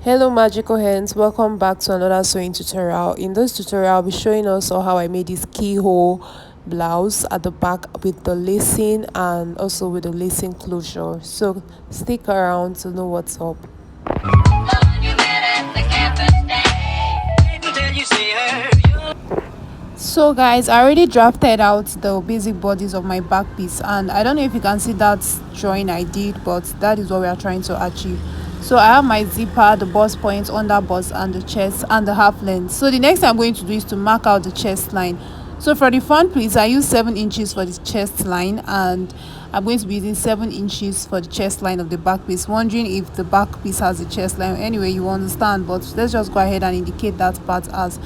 Hello magical hands, welcome back to another sewing tutorial. In this tutorial I'll be showing us how I made this keyhole blouse at the back with the lacing and also with the lacing closure, so stick around to know what's up. So guys, I already drafted out the basic bodies of my back piece, and I don't know if you can see that drawing I did, but that is what we are trying to achieve. So I have my zipper, the bust point, under bust, and the chest and the half length. So the next thing I'm going to do is to mark out the chest line. So for the front piece I use 7 inches for the chest line, and I'm going to be using 7 inches for the chest line of the back piece. Wondering if the back piece has a chest line. Anyway, you understand, but let's just go ahead and indicate that part as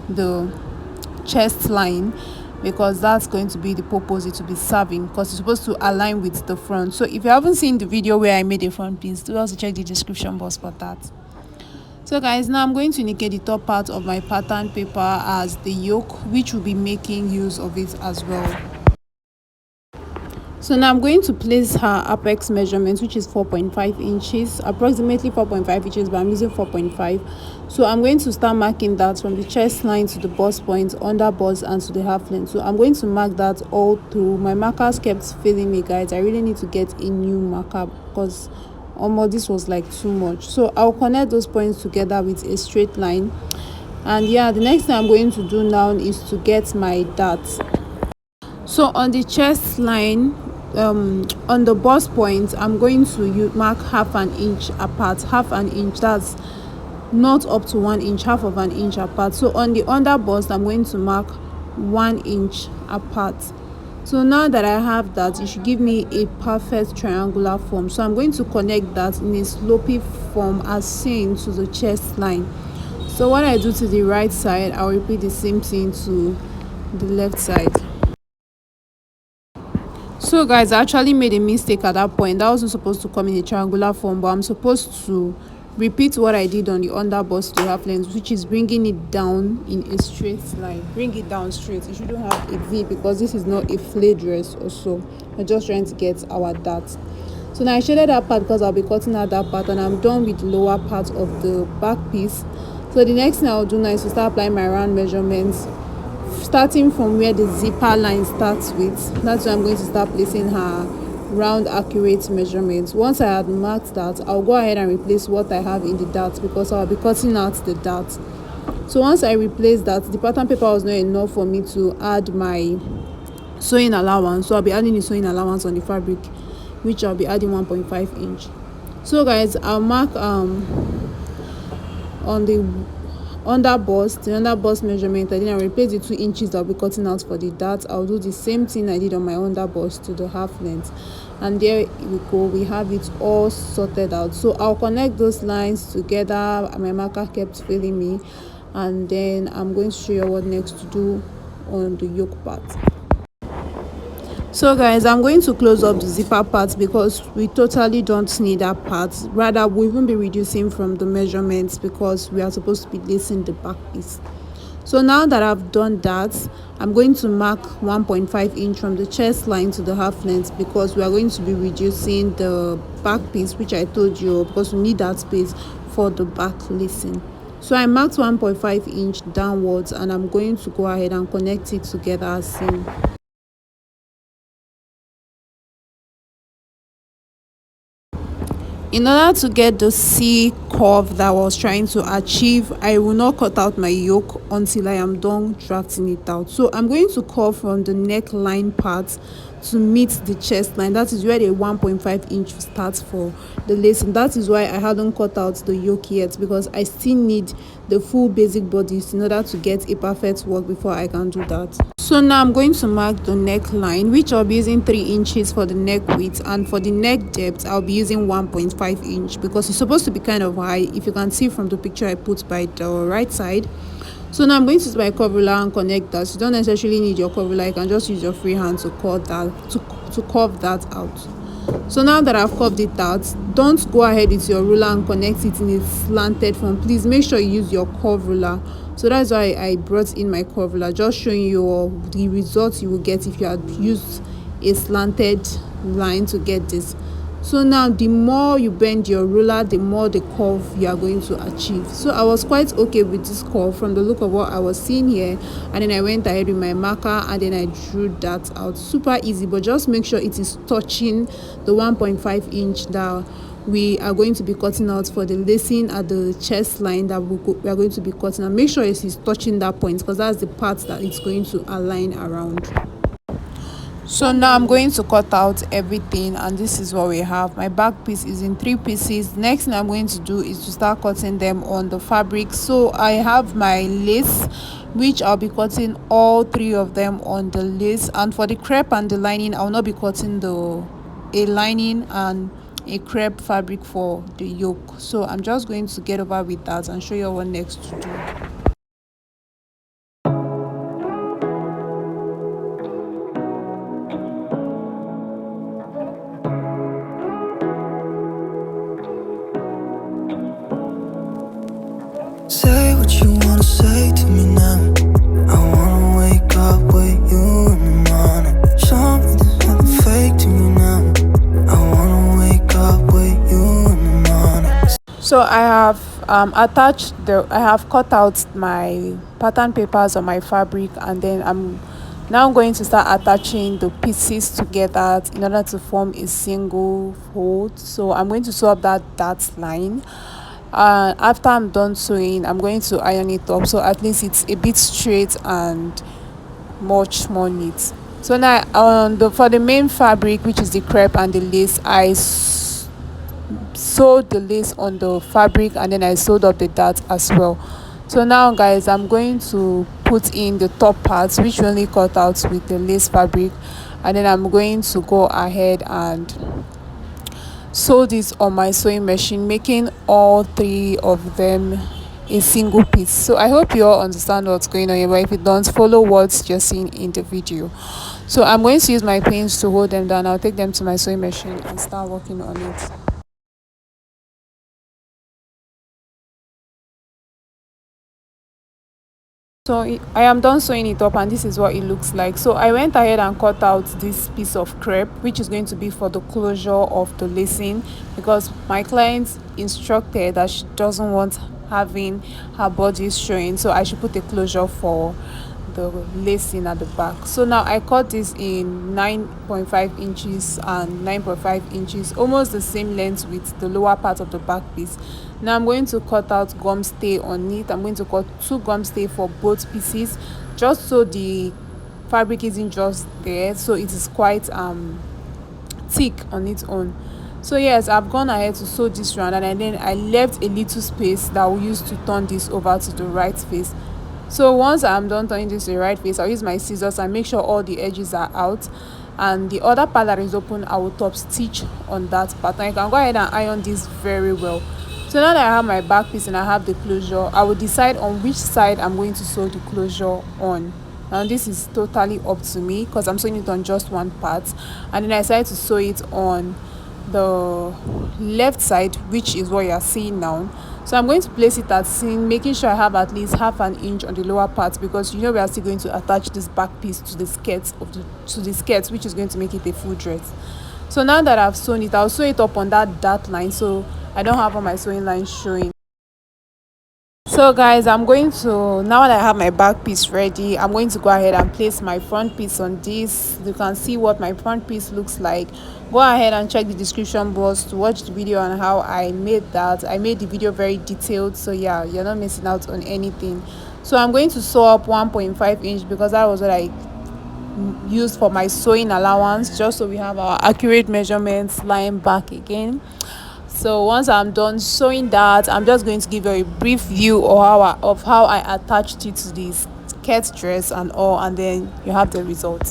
the chest line, because that's going to be the purpose it will be serving, because it's supposed to align with the front. So if you haven't seen the video where I made a front piece, do also check the description box for that. So guys, now I'm going to indicate the top part of my pattern paper as the yoke, which will be making use of it as well. So now I'm going to place her apex measurement, which is 4.5 inches, approximately 4.5 inches, but I'm using 4.5. So I'm going to start marking that from the chest line to the bust point, under bust, and to the half length. So I'm going to mark that all through. My markers kept failing me, guys. I really need to get a new marker because almost this was like too much. So I'll connect those points together with a straight line. And yeah, the next thing I'm going to do now is to get my darts. So on the chest line, on the bust point, I'm going to mark half an inch apart. Half an inch, that's not up to 1 inch, half of an inch apart. So on the under bust, I'm going to mark 1 inch apart. So now that I have that, it should give me a perfect triangular form. So I'm going to connect that in a slopey form as seen to the chest line. So what I do to the right side, I'll repeat the same thing to the left side. So guys, I actually made a mistake at that point. That wasn't supposed to come in a triangular form, but I'm supposed to repeat what I did on the under bust to half length, which is bringing it down in a straight line. Bring it down straight. You shouldn't have a V, because this is not a flared dress. Also, we're just trying to get our dart. So now I shaded that part because I'll be cutting out that part, and I'm done with the lower part of the back piece. So the next thing I'll do now is to start applying my round measurements, starting from where the zipper line starts with. That's where I'm going to start placing her round accurate measurements. Once I had marked that, I'll go ahead and replace what I have in the dart, because I'll be cutting out the dart. So once I replace that, the pattern paper was not enough for me to add my sewing allowance, so I'll be adding the sewing allowance on the fabric, which I'll be adding 1.5 inch. So guys, I'll mark on the under bust measurement. I didn't replace the 2 inches I'll be cutting out for the dart. I'll do the same thing I did on my under bust to the half length, and there we go. We have it all sorted out. So I'll connect those lines together. My marker kept failing me, and then I'm going to show you what next to do on the yoke part. So guys, I'm going to close up the zipper part because we totally don't need that part. Rather, we won't be reducing from the measurements because we are supposed to be lacing the back piece. So now that I've done that, I'm going to mark 1.5 inch from the chest line to the half length, because we are going to be reducing the back piece, which I told you, because we need that space for the back lacing. So I marked 1.5 inch downwards, and I'm going to go ahead and connect it together as seen. In order to get the C curve that I was trying to achieve, I will not cut out my yoke until I am done drafting it out. So I'm going to curve from the neckline part to meet the chest line. That is where the 1.5 inch starts for the lacing. That is why I hadn't cut out the yoke yet, because I still need the full basic bodies in order to get a perfect work before I can do that. So now I'm going to mark the neckline, which I'll be using 3 inches for the neck width, and for the neck depth I'll be using 1.5 inch, because it's supposed to be kind of high, if you can see from the picture I put by the right side. So now I'm going to use my curve ruler and connect that. You don't necessarily need your curve ruler, you can just use your free hand to cut that, to curve that out. So now that I've curved it out, don't go ahead with your ruler and connect it in a slanted form. Please make sure you use your curve ruler. So that's why I brought in my curve ruler, just showing you the results you will get if you had used a slanted line to get this. So now the more you bend your ruler, the more the curve you are going to achieve. So I was quite okay with this curve from the look of what I was seeing here, and then I went ahead with my marker and then I drew that out. Super easy, but just make sure it is touching the 1.5 inch that we are going to be cutting out for the lacing at the chest line that we are going to be cutting, and make sure it is touching that point because that's the part that it's going to align around. So now I'm going to cut out everything, and this is what we have. My back piece is in 3 pieces. Next thing I'm going to do is to start cutting them on the fabric. So I have my lace, which I'll be cutting all 3 of them on the lace, and for the crepe and the lining I'll not be cutting a lining and a crepe fabric for the yoke. So I'm just going to get over with that and show you what next to do. Say what you wanna say to me now. I wanna wake up with you in the morning. Show me there's nothing fake to me now. I wanna wake up with you in the morning. So I have I have cut out my pattern papers on my fabric, and then I'm now going to start attaching the pieces together in order to form a single fold. So I'm going to sew up that line. After I'm done sewing, I'm going to iron it up so at least it's a bit straight and much more neat. So now for the main fabric, which is the crepe and the lace, I sewed the lace on the fabric and then I sewed up the dart as well. So now guys, I'm going to put in the top parts, which we only cut out with the lace fabric, and then I'm going to go ahead and sew this on my sewing machine, making all 3 of them a single piece. So I hope you all understand what's going on here, but if you don't, follow what's you're seeing in the video. So I'm going to use my pins to hold them down. I'll take them to my sewing machine and start working on it. So I am done sewing it up, and this is what it looks like. So I went ahead and cut out this piece of crepe, which is going to be for the closure of the lacing, because my client instructed that she doesn't want having her body showing, so I should put a closure for the lacing at the back. So now I cut this in 9.5 inches and 9.5 inches, almost the same length with the lower part of the back piece. Now I'm going to cut out gum stay on it. I'm going to cut 2 gum stay for both pieces, just so the fabric isn't just there, so it is quite thick on its own. So yes, I've gone ahead to sew this round, and then I left a little space that I'll use to turn this over to the right face. So once I'm done turning this to the right face, I'll use my scissors and make sure all the edges are out, and the other part that is open I will top stitch on that part. Now you can go ahead and iron this very well. So now that I have my back piece and I have the closure, I will decide on which side I'm going to sew the closure on. Now this is totally up to me because I'm sewing it on just one part, and then I decided to sew it on the left side, which is what you are seeing now. So I'm going to place it at seam, making sure I have at least half an inch on the lower part, because you know we are still going to attach this back piece to the skirt which is going to make it a full dress. So now that I've sewn it, I'll sew it up on that dart line so I don't have all my sewing lines showing. So guys, I'm going to, now that I have my back piece ready, I'm going to go ahead and place my front piece on this. You can see what my front piece looks like. Go ahead and check the description box to watch the video on how I made that. I made the video very detailed, so yeah, you're not missing out on anything. So I'm going to sew up 1.5 inch because that was what I used for my sewing allowance, just so we have our accurate measurements lying back again. So once I'm done sewing that, I'm just going to give you a brief view of how I attached it to this skirt dress and all, and then you have the result.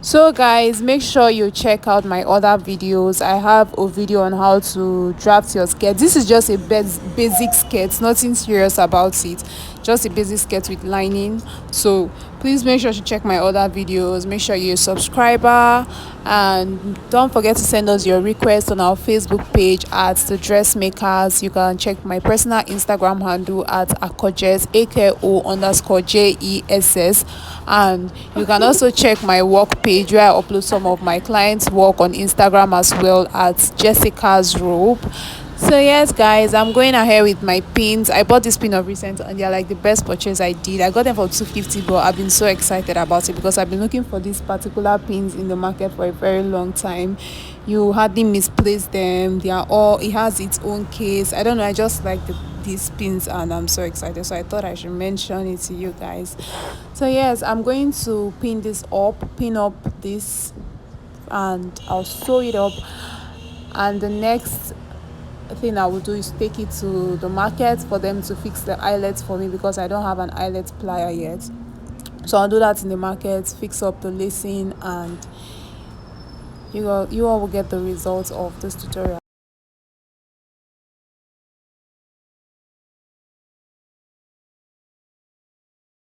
So guys, make sure you check out my other videos. I have a video on how to draft your skirt. This is just a basic skirt, nothing serious about it. just a basic skirt with lining. So please make sure to check my other videos, make sure you're a subscriber, and don't forget to send us your requests on our Facebook page at The Dressmakers. You can check my personal Instagram handle at akojes, AKO_JESS, and you can also check my work page where I upload some of my clients' work on Instagram as well, at Jessica's Robe. So yes guys, I'm going ahead with my pins. I bought this pin of recent and they're like the best purchase I did. I got them for 250, but I've been so excited about it because I've been looking for these particular pins in the market for a very long time. You hardly misplace them. They are all, it has its own case. I don't know, I just like these pins and I'm so excited, so I thought I should mention it to you guys. So yes, I'm going to pin up this, and I'll sew it up. And the next thing I will do is take it to the market for them to fix the eyelets for me, because I don't have an eyelet plier yet. So I'll do that in the market, fix up the lacing, and you all will get the results of this tutorial.